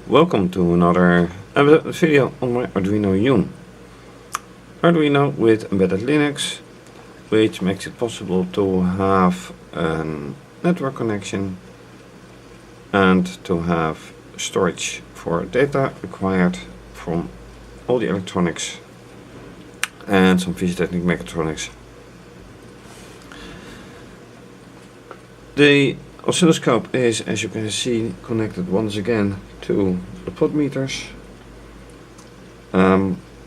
Welcome to another video on my Arduino Yun. Arduino with embedded Linux, which makes it possible to have a network connection and to have storage for data required from all the electronics and some fischertechnik mechatronics. The oscilloscope is, as you can see, connected once again to the plot meters.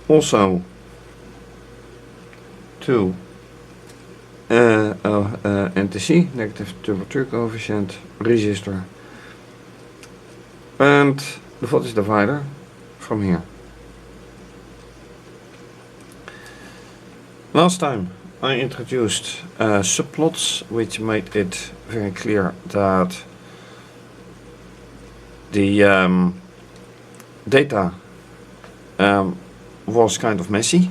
Also to NTC, negative temperature coefficient, resistor, and the voltage divider from here. Last time I introduced subplots, which made it very clear that the data was kind of messy.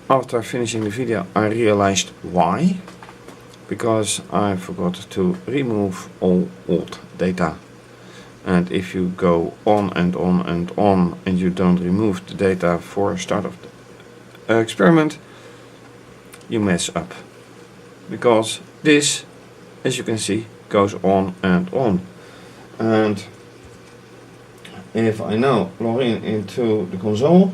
After finishing the video, I realized why. Because I forgot to remove all old data. And if you go on and on and on and you don't remove the data for start of the experiment, you mess up. Because this, as you can see, goes on and on. And if I now log in into the console,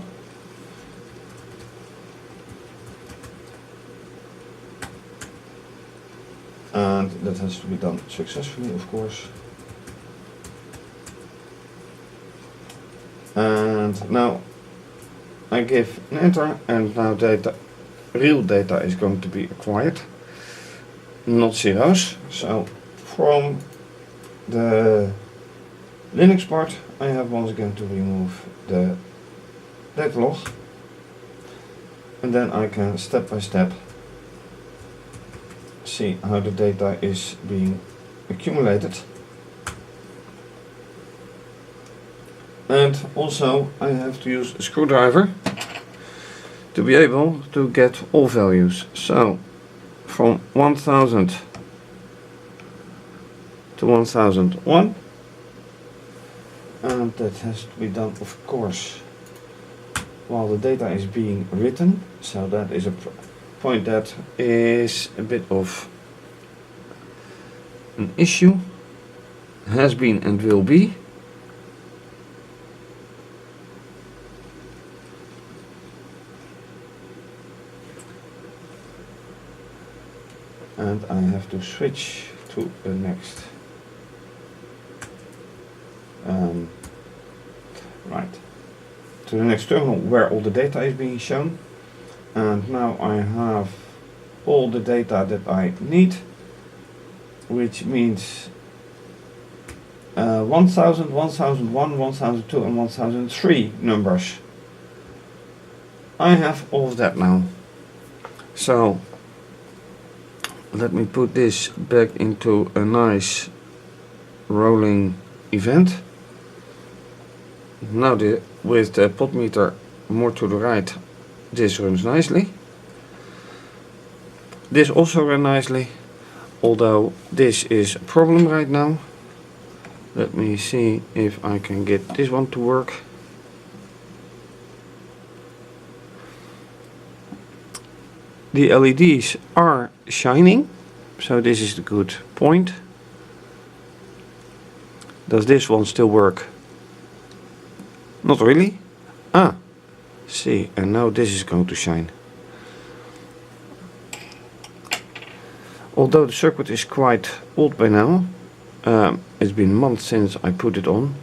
and that has to be done successfully, of course. And now I give an enter, and now real data is going to be acquired, not zeros. So from the Linux part, I have once again to remove the data log, and then I can step by step see how the data is being accumulated. And also I have to use a screwdriver to be able to get all values. So from 1000 to 1001, and that has to be done, of course, while the data is being written. So that is a point that is a bit of an issue, has been and will be. And I have to switch to the next to the next terminal where all the data is being shown. And now I have all the data that I need, which means 1000, 1001, 1002 and 1003 numbers. I have all of that now. So let me put this back into a nice rolling event. Now with the plot meter more to the right, this runs nicely. This also runs nicely, although this is a problem right now. Let me see if I can get this one to work. The LEDs are shining, so this is the good point. Does this one still work? Not really. Ah, see, and now this is going to shine. Although the circuit is quite old by now, it's been months since I put it on.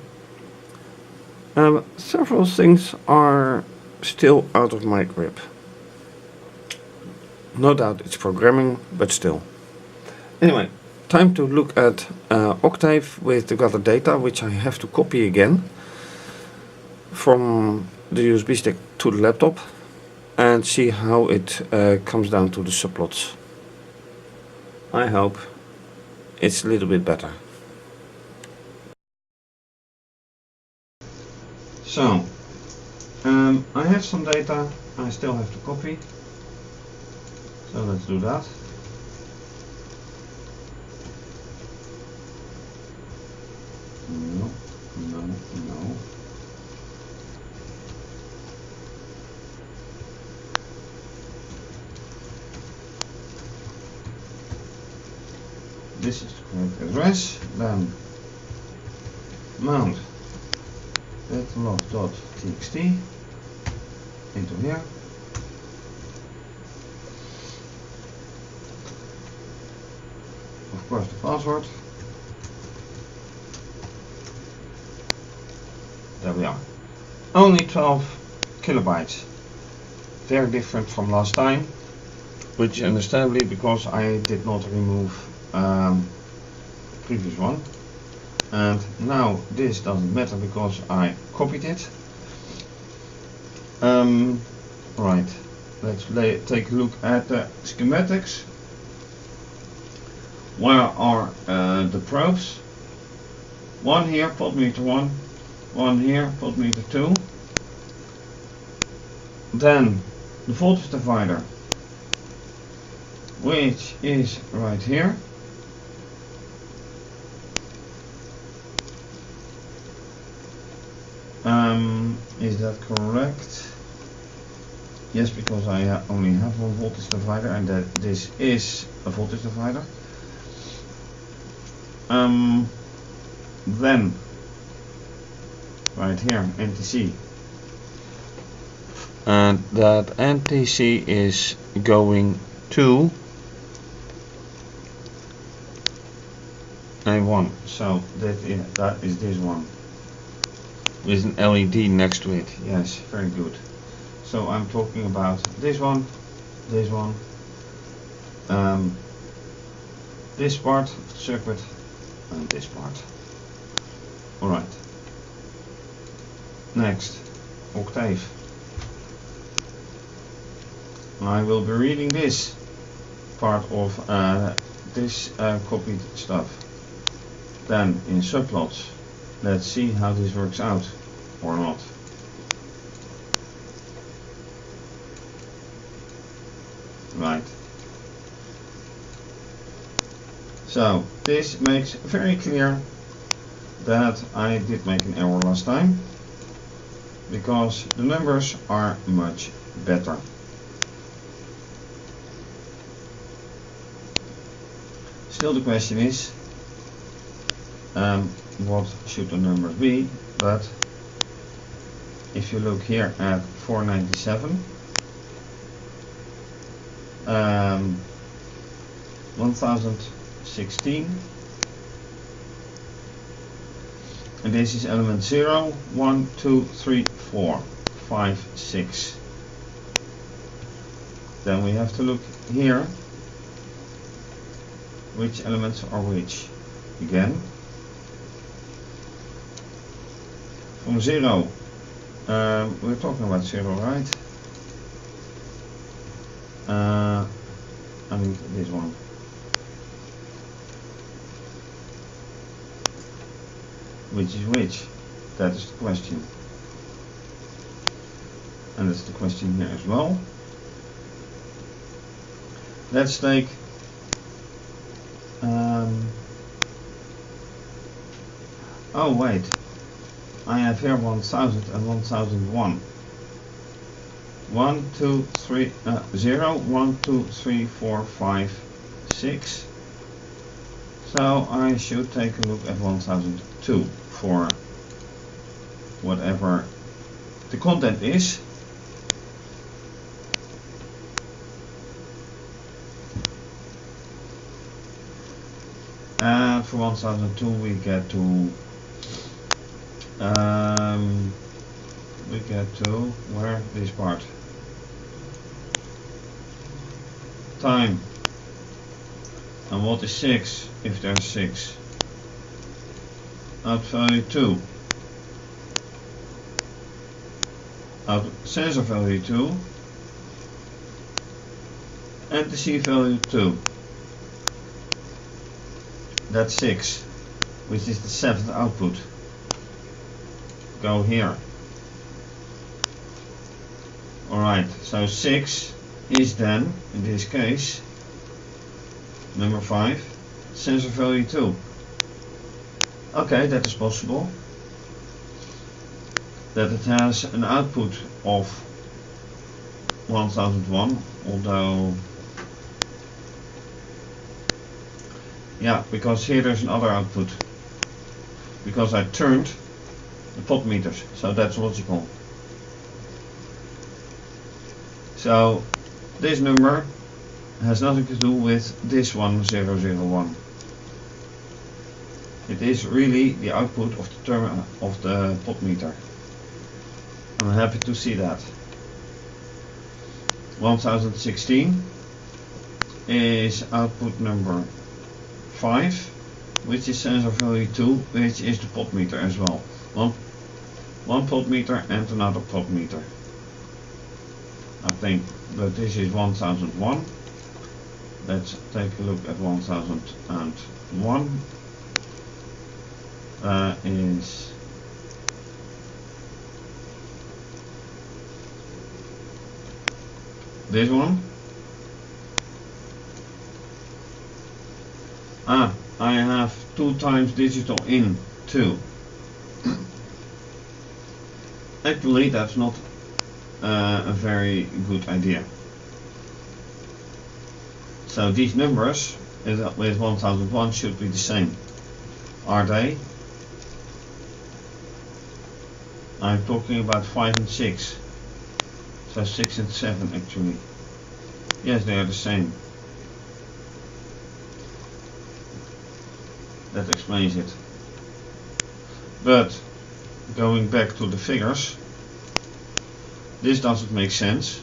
Several things are still out of my grip. No doubt it's programming, but still. Anyway, time to look at Octave with the gathered data, which I have to copy again from the USB stick to the laptop, and see how it comes down to the subplots. I hope it's a little bit better. So, I have some data I still have to copy. So let's do that. this is the correct address. Then mount datalog.txt into here. Of course the password. There we are. Only 12 kilobytes. Very different from last time, which understandably because I did not remove the previous one. And now this doesn't matter because I copied it. Right, let's take a look at the schematics. Where are the probes? One here, voltmeter 1, one here, voltmeter 2. Then the voltage divider, which is right here. Is that correct? Yes, because I only have one voltage divider, and that this is a voltage divider. Then right here NTC, and that NTC is going to A1, so that is this one with an LED next to it. Yes, very good. So I'm talking about this one, this part of the circuit, and this part. Alright. Next, Octave. I will be reading this part of this copied stuff. Then in subplots, let's see how this works out or not. Right. So this makes very clear that I did make an error last time, because the numbers are much better. Still the question is, what should the numbers be? But if you look here at 497, 1016, and this is element 0, 1, 2, 3, 4, 5, 6. Then we have to look here which elements are which. Again, from 0, we're talking about 0, right? I need this one. Which is which? That is the question. And that's the question here as well. Let's take oh wait, I have here 1000 and 1001. 1, 2, 3, 0, 1, 2, 3, 4, 5, 6. So I should take a look at 1002 for whatever the content is. And for 1002 we get to where this part, time, and what is 6 if there's 6, out value 2, out sensor value 2, and the C value 2. That's 6, which is the 7th output. Go here. Alright, so 6 is then, in this case, number 5, sensor value 2. Okay, that is possible. That it has an output of 1001, although Yeah, because here there's another output. Because I turned the pot meters, so that's logical. So this number has nothing to do with this 1001. It is really the output of the of the pot meter. I'm happy to see that. 1016 is output number 5, which is sensor value 2, which is the pot meter as well. One pot meter and another pot meter, I think, but this is 1001. Let's take a look at 1001. Is this one. I have 2 times digital in too. Actually, that's not a very good idea. So these numbers with 1001 should be the same. Are they? I'm talking about 5 and 6. So 6 and 7 actually. Yes, they are the same. That explains it. But going back to the figures, this doesn't make sense.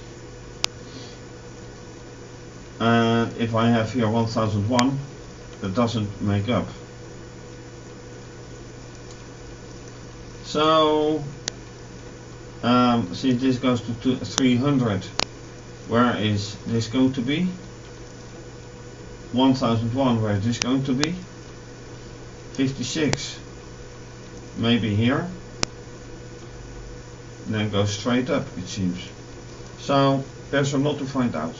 And if I have here 1001, that doesn't make up. So since this goes to 300, where is this going to be? 1001, where is this going to be? 56, maybe here, and then go straight up, it seems. So there's a lot to find out.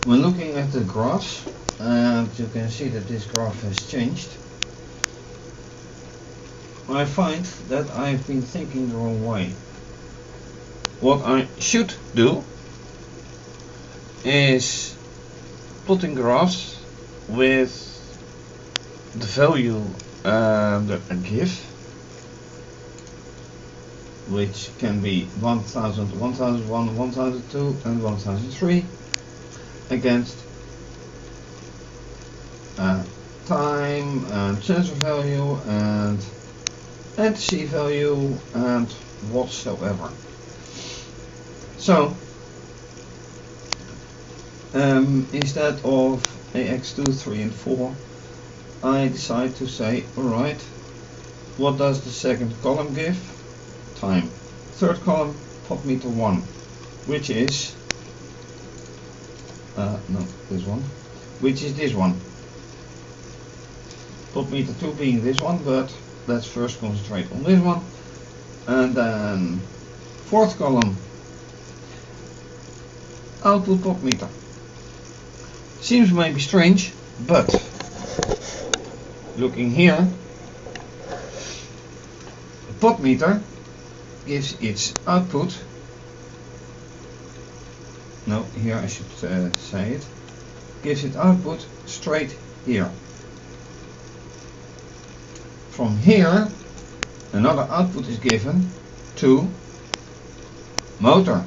When looking at the graphs, and you can see that this graph has changed, I find that I've been thinking the wrong way. What I should do is plotting graphs with the value that I give, which can be 1000, 1001, 1002 and 1003, against time and sensor value and C value and whatsoever. So instead of AX2, 3 and 4, I decide to say, alright, what does the second column give? Time. Third column, pot meter 1, which is no, this one, which is this one. Pot meter 2 being this one, but let's first concentrate on this one. And then fourth column, output pot meter. Seems maybe strange, but looking here, the pot meter gives its output. No, here I should say it. Gives its output straight here. From here, another output is given to motor.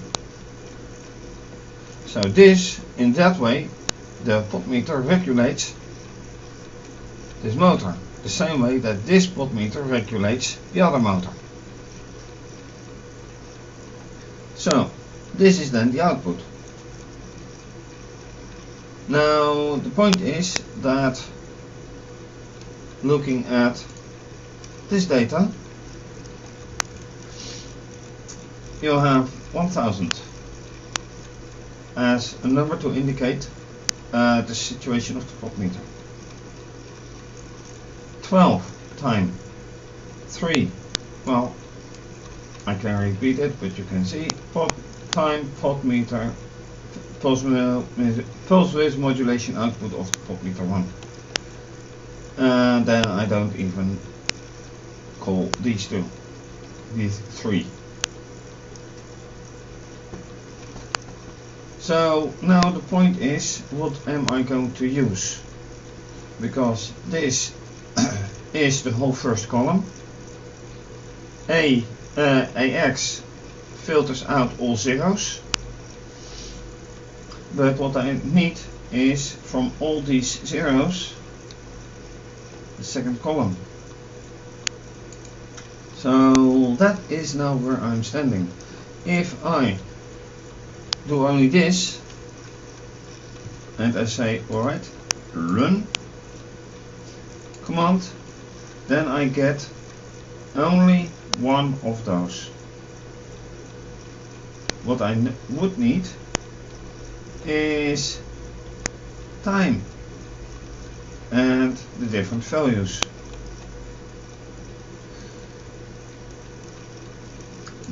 So this, in that way, the pot meter regulates this motor, the same way that this pot meter regulates the other motor. So this is then the output. Now the point is that looking at this data, you have 1000 as a number to indicate the situation of the pot meter. 12 time 3, well, I can repeat it, but you can see pot meter pulse width modulation output of the pot meter 1. And then I don't even call these two, these 3. So now the point is, what am I going to use? Because this is the whole first column. AX filters out all zeros. But what I need is from all these zeros the second column. So that is now where I'm standing. If I do only this and I say alright, run command, then I get only one of those. What I would need is time and the different values.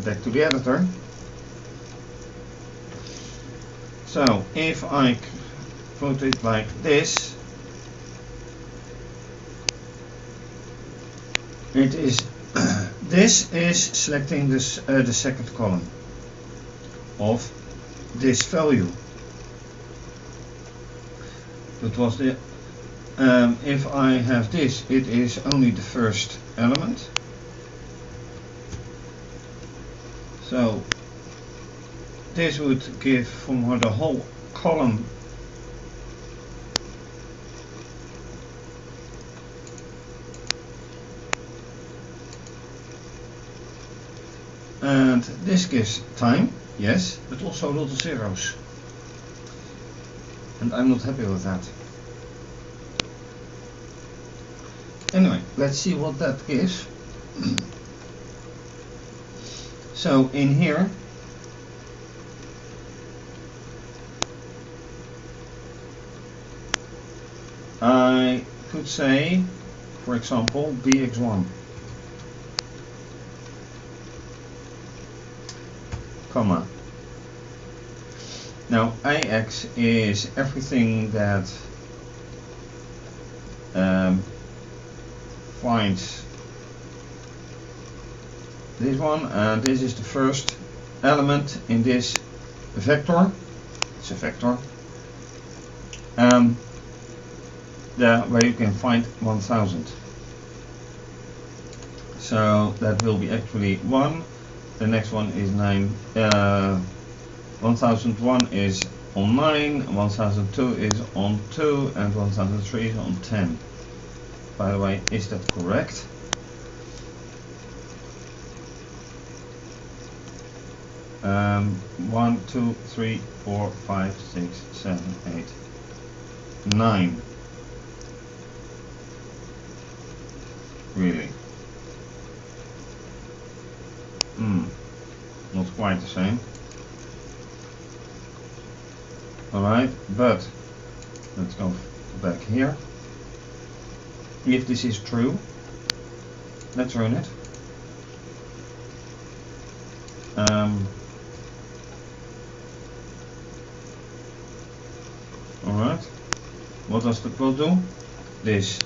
Back to the editor. So if I put it like this, it is this is selecting this the second column of this value. It was the if I have this, it is only the first element. So this would give from the whole column and this gives time, yes, but also a lot of zeros. And I'm not happy with that. Anyway, let's see what that gives. So in here I could say, for example, bx1, comma. Now AX is everything that finds this one, and this is the first element in this vector. It's a vector. There where you can find 1000. So that will be actually 1. The next one is 9. 1001 is on 9, 1002 is on 2, and 1003 is on 10. By the way, is that correct? Um, 1, 2, 3, 4, 5, 6, 7, 8, 9. Really? Not quite the same. Alright, but let's go back here. If this is true, let's run it. Alright, what does the plot do? This.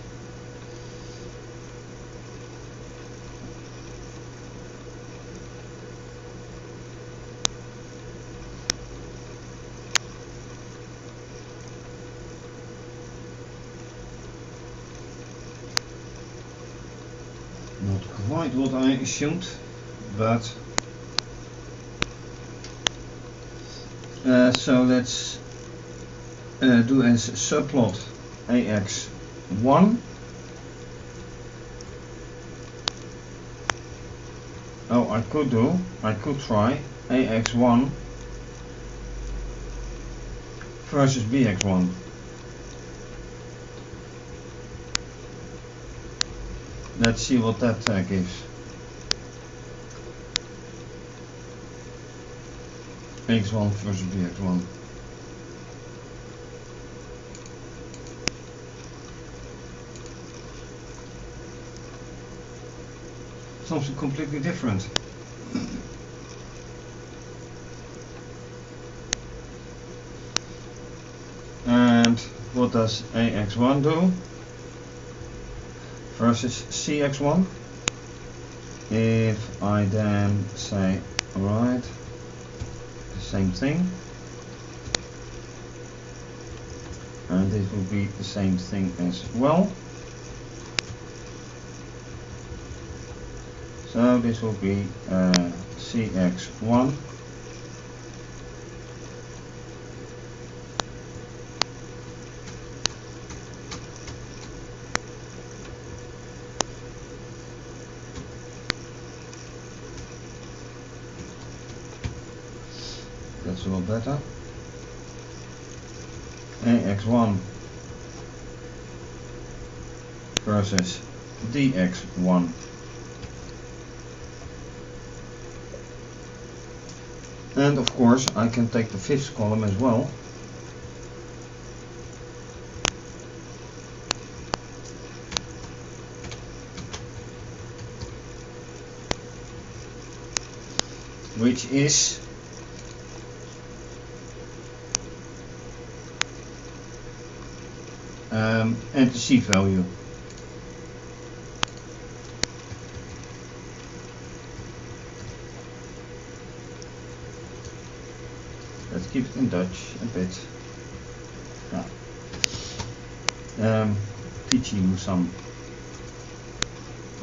Not quite what I assumed, but so let's do as subplot AX1. Oh, I could try AX1 versus BX1. Let's see what that gives. X1 versus BX1. Something completely different. And what does AX1 do versus CX1? If I then say, alright, the same thing, and this will be the same thing as well. So this will be CX1 that's a lot better. AX1 versus DX1. And of course I can take the fifth column as well. Which is and the seed value. Let's keep it in Dutch a bit. Teaching you some.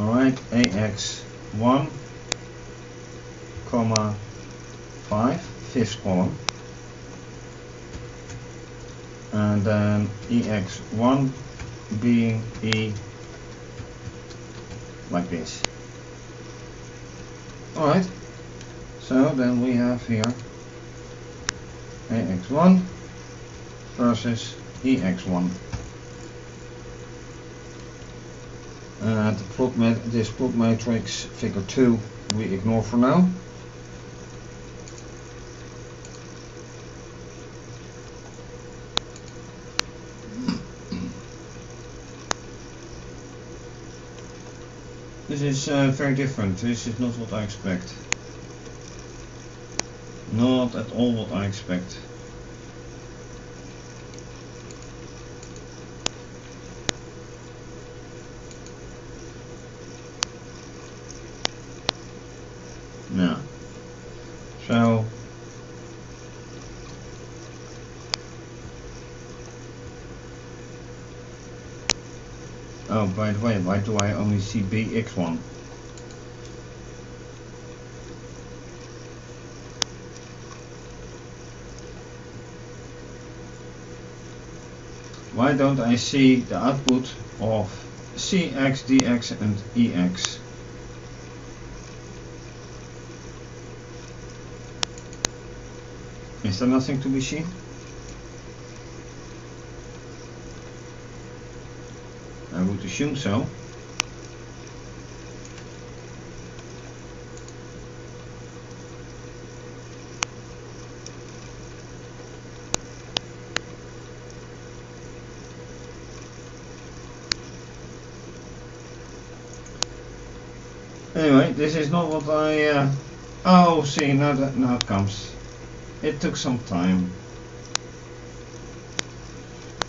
Alright, AX1, 5, fifth column. And then EX1 being E like this. Alright, so then we have here AX1 versus EX1. And this plot matrix figure 2 we ignore for now. This is very different. This is not what I expect. Not at all what I expect. No. So oh, by the way, why do I only see BX1? Why don't I see the output of CX, DX and EX? Is there nothing to be seen? I would assume so. Anyway, this is not what I oh, see, now it comes. It took some time.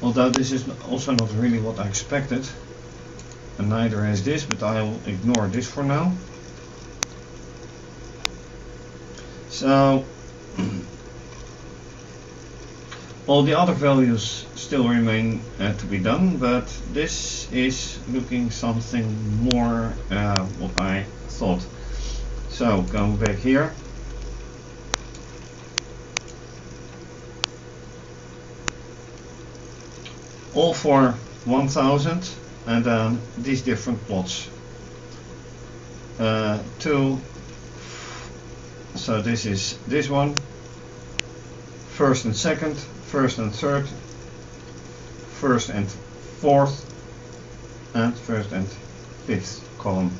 Although this is also not really what I expected, and neither is this, but I'll ignore this for now. So all the other values still remain to be done, but this is looking something more what I thought. So going back here. All for 1000 and then these different plots. So this is this one, first and second, first and third, first and fourth, and first and fifth column.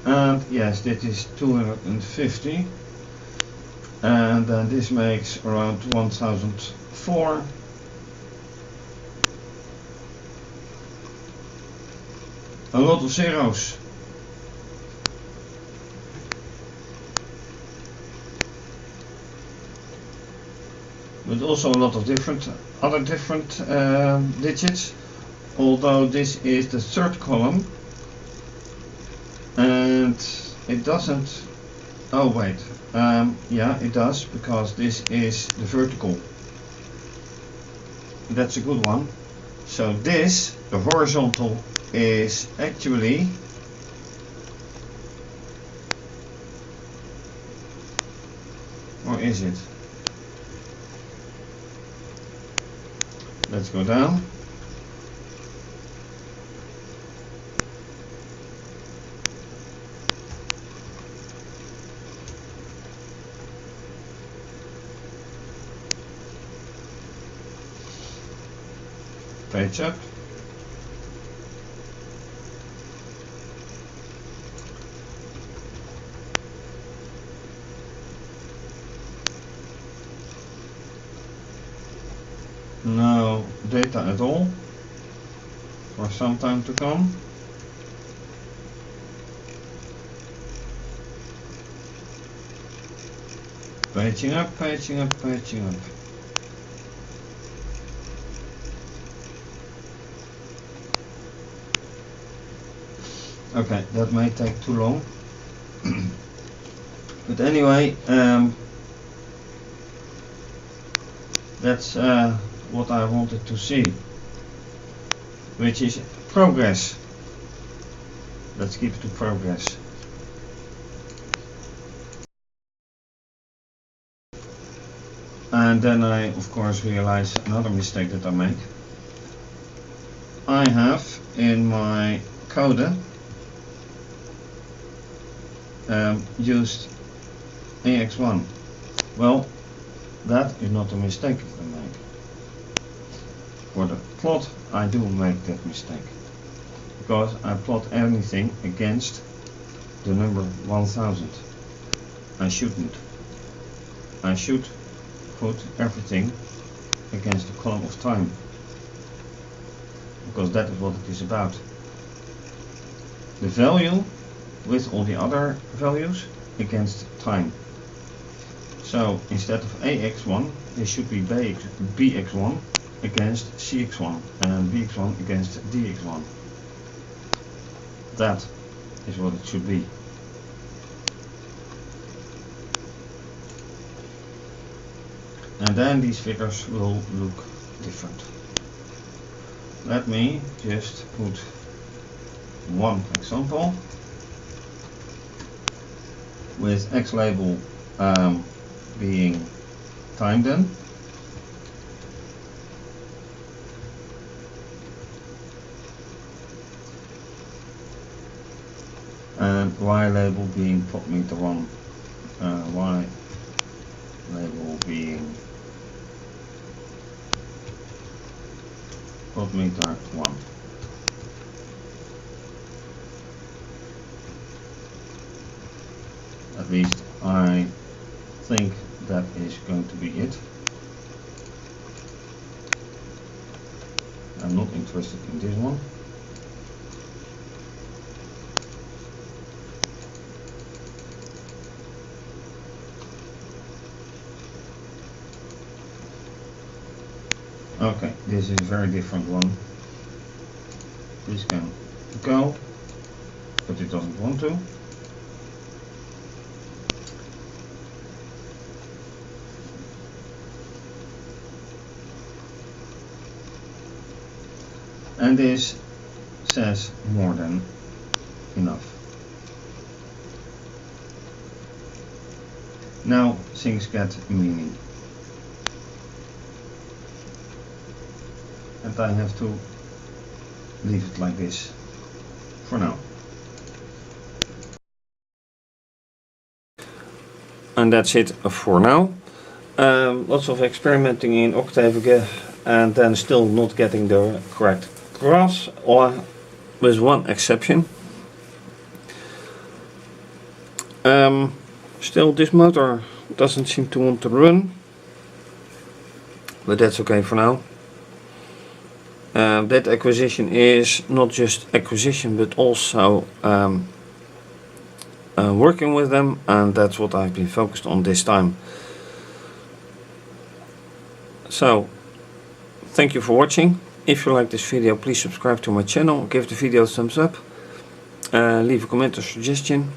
And yes, this is 250. And then this makes around 1004. A lot of zeros. But also a lot of other different digits. Although this is the third column, and it doesn't Oh wait, yeah, it does, because this is the vertical. That's a good one. So this, the horizontal, is actually or is it? Let's go down. Page up. No data at all for some time to come. Paging up, paging up, paging up. Okay, that may take too long. But anyway, that's what I wanted to see, which is progress. Let's keep it to progress. And then I of course realize another mistake that I make. I have in my code used AX1. Well, that is not a mistake that I make. For the plot I do make that mistake, because I plot anything against the number 1000. I shouldn't. I should put everything against the column of time, because that is what it is about. The value with all the other values against time. So instead of AX1, it should be BX1 against CX1 and BX1 against DX1. That is what it should be. And then these figures will look different. Let me just put one example with X label being time then. And Y label being plot meter 1, Y label being plot meter 1. At least I think that is going to be it. I'm not interested in this one. Okay, this is a very different one. This can go, but it doesn't want to. And this says more than enough. Now things get meaning. And I have to leave it like this for now. And that's it for now. Lots of experimenting in Octave again, and then still not getting the correct graphs, or with one exception. Still this motor doesn't seem to want to run, but that's okay for now. That acquisition is not just acquisition, but also working with them, and that's what I've been focused on this time. So thank you for watching. If you like this video, please subscribe to my channel, give the video a thumbs up, leave a comment or suggestion,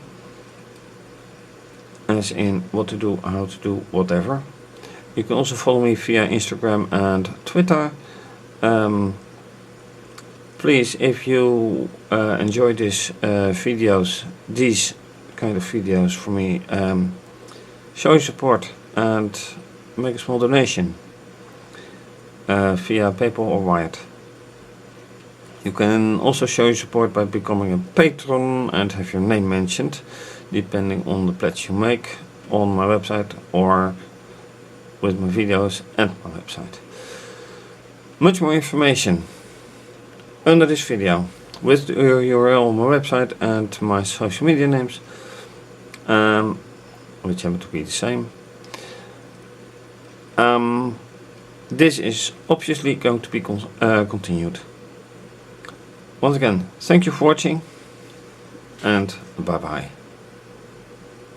as in what to do, how to do, whatever. You can also follow me via Instagram and Twitter. Please, if you enjoy these kind of videos for me, show your support and make a small donation via PayPal or Wired. You can also show your support by becoming a patron and have your name mentioned, depending on the pledge you make on my website or with my videos and my website. Much more information under this video with the URL on my website and my social media names, which happen to be the same. This is obviously going to be continued. Once again, thank you for watching and bye bye.